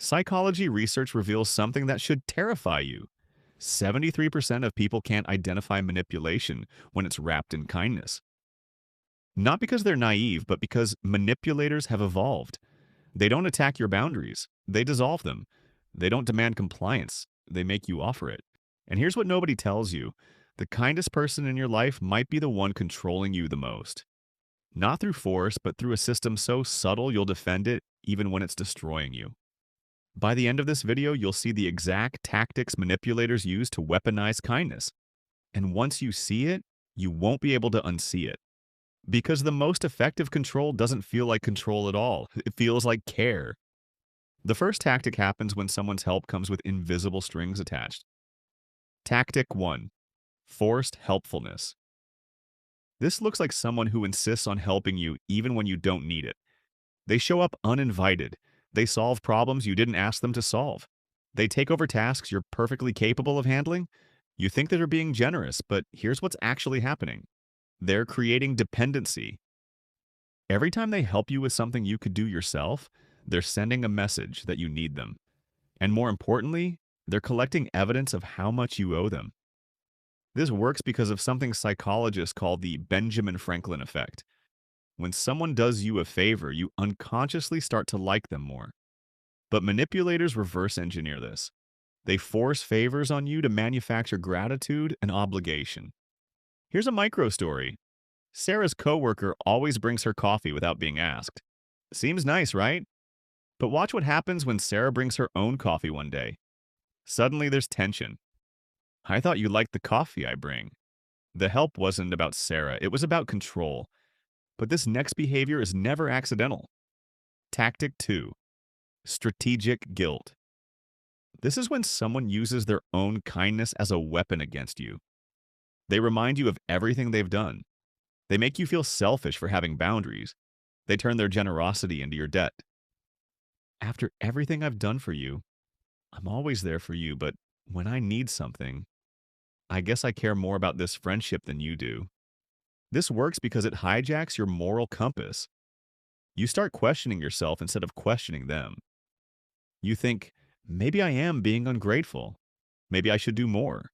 Psychology research reveals something that should terrify you. 73% of people can't identify manipulation when it's wrapped in kindness. Not because they're naive, but because manipulators have evolved. They don't attack your boundaries, they dissolve them. They don't demand compliance, they make you offer it. And here's what nobody tells you: the kindest person in your life might be the one controlling you the most. Not through force, but through a system so subtle you'll defend it even when it's destroying you. By the end of this video, you'll see the exact tactics manipulators use to weaponize kindness. And once you see it, you won't be able to unsee it. Because the most effective control doesn't feel like control at all. It feels like care. The first tactic happens when someone's help comes with invisible strings attached. Tactic 1. Forced helpfulness. This looks like someone who insists on helping you even when you don't need it. They show up uninvited. They solve problems you didn't ask them to solve. They take over tasks you're perfectly capable of handling. You think that they're being generous, but here's what's actually happening. They're creating dependency. Every time they help you with something you could do yourself, they're sending a message that you need them. And more importantly, they're collecting evidence of how much you owe them. This works because of something psychologists call the Benjamin Franklin effect. When someone does you a favor, you unconsciously start to like them more. But manipulators reverse engineer this. They force favors on you to manufacture gratitude and obligation. Here's a micro story. Sarah's coworker always brings her coffee without being asked. Seems nice, right? But watch what happens when Sarah brings her own coffee one day. Suddenly there's tension. I thought you liked the coffee I bring. The help wasn't about Sarah, it was about control. But this next behavior is never accidental. Tactic 2. Strategic guilt. This is when someone uses their own kindness as a weapon against you. They remind you of everything they've done. They make you feel selfish for having boundaries. They turn their generosity into your debt. After everything I've done for you, I'm always there for you, but when I need something, I guess I care more about this friendship than you do. This works because it hijacks your moral compass. You start questioning yourself instead of questioning them. You think, maybe I am being ungrateful. Maybe I should do more.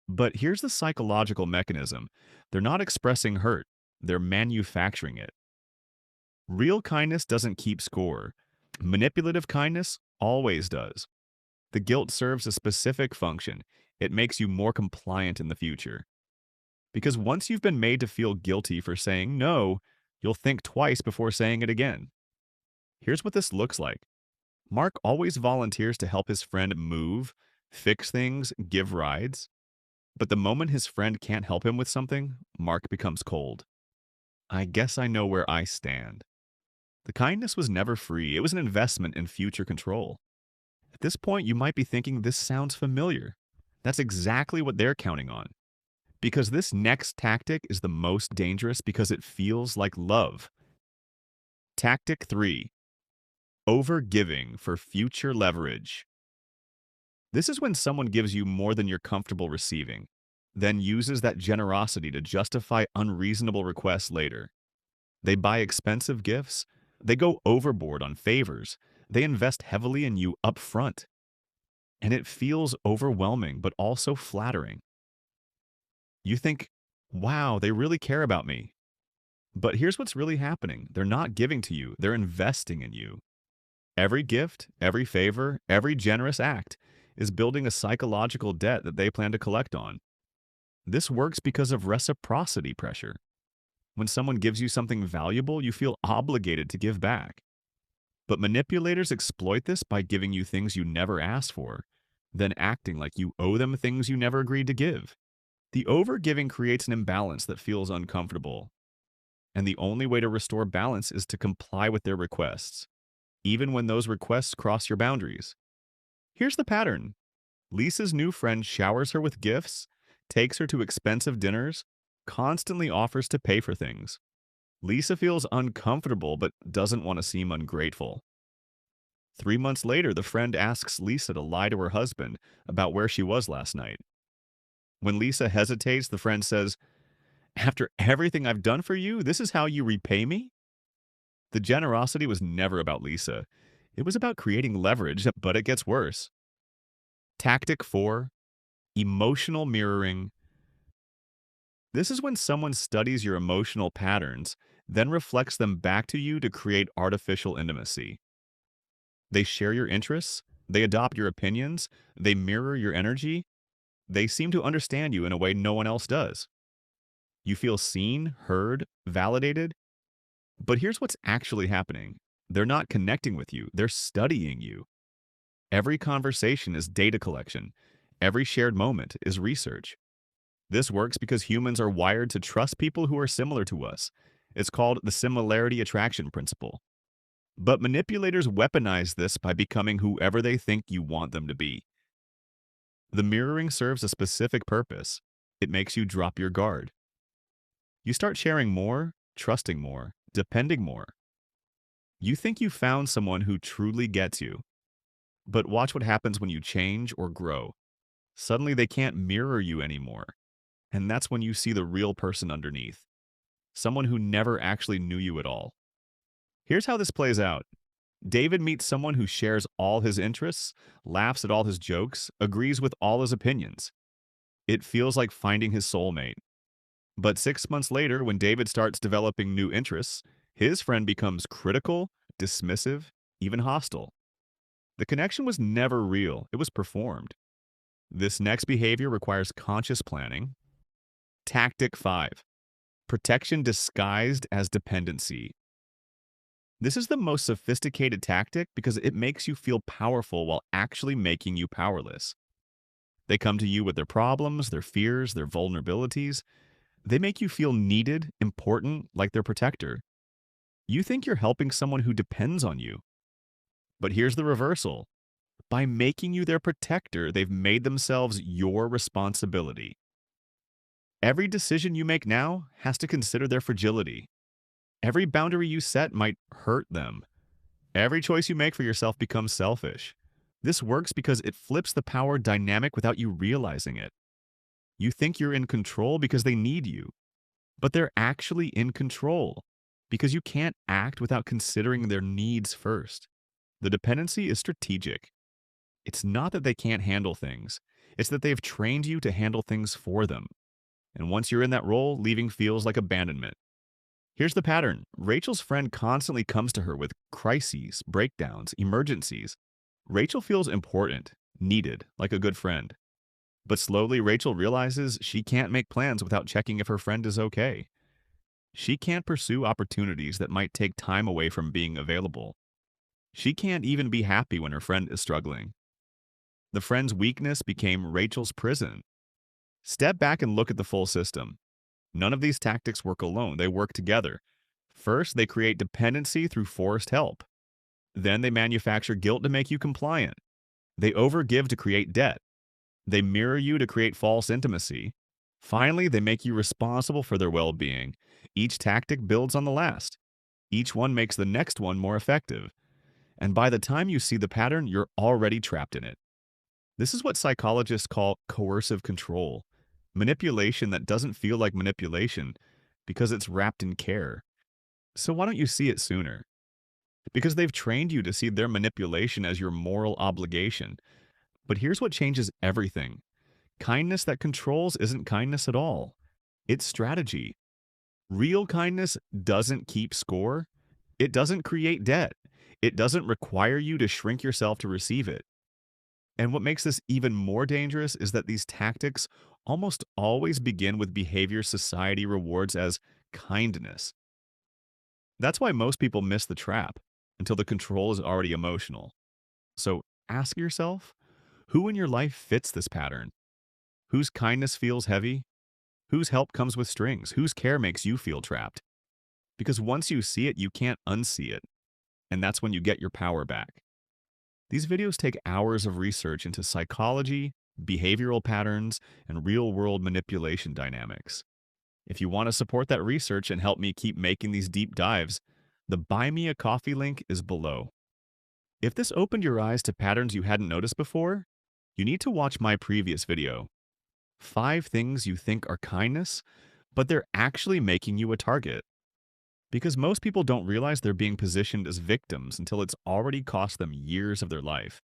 But here's the psychological mechanism. They're not expressing hurt, they're manufacturing it. Real kindness doesn't keep score. Manipulative kindness always does. The guilt serves a specific function. It makes you more compliant in the future. Because once you've been made to feel guilty for saying no, you'll think twice before saying it again. Here's what this looks like. Mark always volunteers to help his friend move, fix things, give rides. But the moment his friend can't help him with something, Mark becomes cold. I guess I know where I stand. The kindness was never free. It was an investment in future control. At this point, you might be thinking this sounds familiar. That's exactly what they're counting on. Because this next tactic is the most dangerous because it feels like love. Tactic 3. Overgiving for future leverage. This is when someone gives you more than you're comfortable receiving, then uses that generosity to justify unreasonable requests later. They buy expensive gifts. They go overboard on favors. They invest heavily in you up front. And it feels overwhelming, but also flattering. You think, wow, they really care about me. But here's what's really happening. They're not giving to you. They're investing in you. Every gift, every favor, every generous act is building a psychological debt that they plan to collect on. This works because of reciprocity pressure. When someone gives you something valuable, you feel obligated to give back. But manipulators exploit this by giving you things you never asked for, then acting like you owe them things you never agreed to give. The overgiving creates an imbalance that feels uncomfortable. And the only way to restore balance is to comply with their requests, even when those requests cross your boundaries. Here's the pattern. Lisa's new friend showers her with gifts, takes her to expensive dinners, constantly offers to pay for things. Lisa feels uncomfortable but doesn't want to seem ungrateful. 3 months later, the friend asks Lisa to lie to her husband about where she was last night. When Lisa hesitates, the friend says, "After everything I've done for you, this is how you repay me?" The generosity was never about Lisa. It was about creating leverage, but it gets worse. Tactic 4, emotional mirroring. This is when someone studies your emotional patterns, then reflects them back to you to create artificial intimacy. They share your interests, they adopt your opinions, they mirror your energy, they seem to understand you in a way no one else does. You feel seen, heard, validated. But here's what's actually happening. They're not connecting with you, they're studying you. Every conversation is data collection. Every shared moment is research. This works because humans are wired to trust people who are similar to us. It's called the similarity attraction principle. But manipulators weaponize this by becoming whoever they think you want them to be. The mirroring serves a specific purpose. It makes you drop your guard. You start sharing more, trusting more, depending more. You think you found someone who truly gets you. But watch what happens when you change or grow. Suddenly they can't mirror you anymore. And that's when you see the real person underneath. Someone who never actually knew you at all. Here's how this plays out. David meets someone who shares all his interests, laughs at all his jokes, agrees with all his opinions. It feels like finding his soulmate. But 6 months later, when David starts developing new interests, his friend becomes critical, dismissive, even hostile. The connection was never real, it was performed. This next behavior requires conscious planning. Tactic 5, protection disguised as dependency. This is the most sophisticated tactic because it makes you feel powerful while actually making you powerless. They come to you with their problems, their fears, their vulnerabilities. They make you feel needed, important, like their protector. You think you're helping someone who depends on you. But here's the reversal. By making you their protector, they've made themselves your responsibility. Every decision you make now has to consider their fragility. Every boundary you set might hurt them. Every choice you make for yourself becomes selfish. This works because it flips the power dynamic without you realizing it. You think you're in control because they need you, but they're actually in control because you can't act without considering their needs first. The dependency is strategic. It's not that they can't handle things. It's that they've trained you to handle things for them. And once you're in that role, leaving feels like abandonment. Here's the pattern. Rachel's friend constantly comes to her with crises, breakdowns, emergencies. Rachel feels important, needed, like a good friend. But slowly, Rachel realizes she can't make plans without checking if her friend is okay. She can't pursue opportunities that might take time away from being available. She can't even be happy when her friend is struggling. The friend's weakness became Rachel's prison. Step back and look at the full system. None of these tactics work alone, they work together. First, they create dependency through forced help. Then they manufacture guilt to make you compliant. They overgive to create debt. They mirror you to create false intimacy. Finally, they make you responsible for their well-being. Each tactic builds on the last. Each one makes the next one more effective. And by the time you see the pattern, you're already trapped in it. This is what psychologists call coercive control. Manipulation that doesn't feel like manipulation because it's wrapped in care. So why don't you see it sooner? Because they've trained you to see their manipulation as your moral obligation. But here's what changes everything. Kindness that controls isn't kindness at all. It's strategy. Real kindness doesn't keep score. It doesn't create debt. It doesn't require you to shrink yourself to receive it. And what makes this even more dangerous is that these tactics almost always begin with behavior society rewards as kindness. That's why most people miss the trap until the control is already emotional. So ask yourself, who in your life fits this pattern? Whose kindness feels heavy? Whose help comes with strings? Whose care makes you feel trapped? Because once you see it, you can't unsee it. And that's when you get your power back. These videos take hours of research into psychology, behavioral patterns, and real-world manipulation dynamics. If you want to support that research and help me keep making these deep dives, the Buy Me a Coffee link is below. If this opened your eyes to patterns you hadn't noticed before, you need to watch my previous video. 5 things you think are kindness, but they're actually making you a target. Because most people don't realize they're being positioned as victims until it's already cost them years of their life.